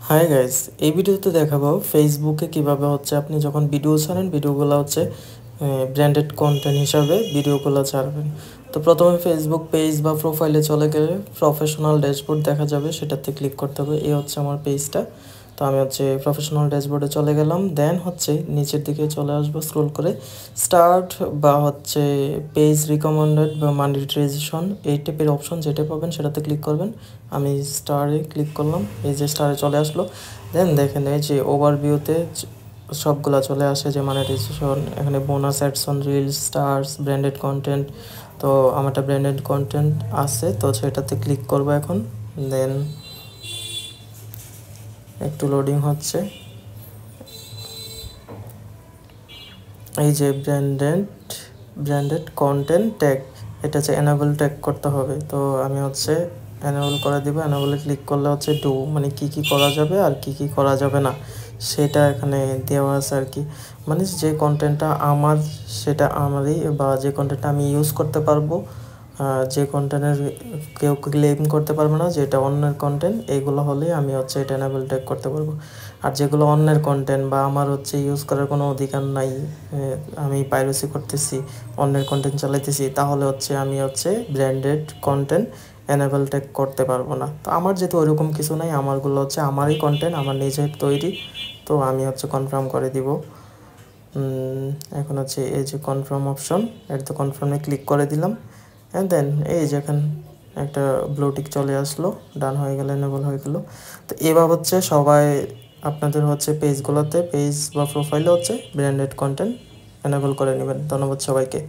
Hi guys, এই ভিডিওতে দেখাবো ফেসবুকে কিভাবে হচ্ছে আপনি যখন ভিডিও ছাড়েন ভিডিওগুলো হচ্ছে ব্র্যান্ডেড কন্টেন্ট হিসাবে ভিডিওগুলো ছাড়বেন। তো প্রথমে ফেসবুক পেজ বা প্রোফাইলে চলে গেলে প্রফেশনাল ড্যাশবোর্ড দেখা যাবে, সেটাতে ক্লিক করতে হবে। এই হচ্ছে আমার পেজটা। তো আমি হচ্ছে প্রফেশনাল ড্যাশবোর্ডে চলে গেলাম, দেন হচ্ছে নিচের দিকে চলে আসবো স্ক্রল করে স্টার্ট বা হচ্ছে পেজ রিকমেন্ডেড বা মনিটাইজেশন এই টাইপের অপশন যেটা পাবেন সেটাতে ক্লিক করবেন। আমি স্টারে ক্লিক করলাম, এই যে স্টারে চলে আসলো। দেন দেখেন এই যে ওভারভিউতে সবগুলা চলে আসে, যে মনিটাইজেশন, এখানে bonus, ads on reels, stars, branded content. তো আমারটা ব্র্যান্ডেড কন্টেন্ট আছে, তো সেটাতে ক্লিক করবো এখন। দেন একটু লোডিং হচ্ছে। এই যে ব্র্যান্ডেড কন্টেন্ট ট্যাগ, এটা হচ্ছে এনাবেল ট্যাগ করতে হবে। তো আমি হচ্ছে এনাবেল করে দিব। এনাবেলে ক্লিক করলে হচ্ছে ডু মানে কি কি করা যাবে আর কি কি করা যাবে না সেটা এখানে দেওয়া আছে আর কি। মানে যে কন্টেন্টটা আমার সেটা আমারই, বা যে কন্টেন্টটা আমি ইউজ করতে পারবো, যে কন্টেন্টের কেউ ক্লেম করতে পারবে না, যেটা অন্যের কন্টেন্ট, এইগুলো হলেই আমি হচ্ছে এটা এনাবেল ট্যাগ করতে পারবো। আর যেগুলো অন্যের কন্টেন্ট বা আমার হচ্ছে ইউজ করার কোনো অধিকার নাই, আমি পাইরেসি করতেছি, অন্যের কন্টেন্ট চালাইতেছি, তাহলে হচ্ছে আমি হচ্ছে ব্র্যান্ডেড কন্টেন্ট এনাবেল ট্যাগ করতে পারবো না। তো আমার যেহেতু ওইরকম কিছু নাই, আমারগুলো হচ্ছে আমারই কন্টেন্ট, আমার নিজের তৈরি, তো আমি হচ্ছে কনফার্ম করে দিব। এখন হচ্ছে এই যে কনফার্ম অপশন, এটা তো কনফার্মে ক্লিক করে দিলাম। অ্যান্ড দেন এই যে এখন একটা ব্লুটিক চলে আসলো, ডান হয়ে গেল, এনেবল হয়ে গেল। তো এবার হচ্ছে সবাই আপনাদের হচ্ছে পেজগুলোতে, পেজ বা প্রোফাইলে হচ্ছে ব্র্যান্ডেড কন্টেন্ট এনেবল করে নেবেন। ধন্যবাদ সবাইকে।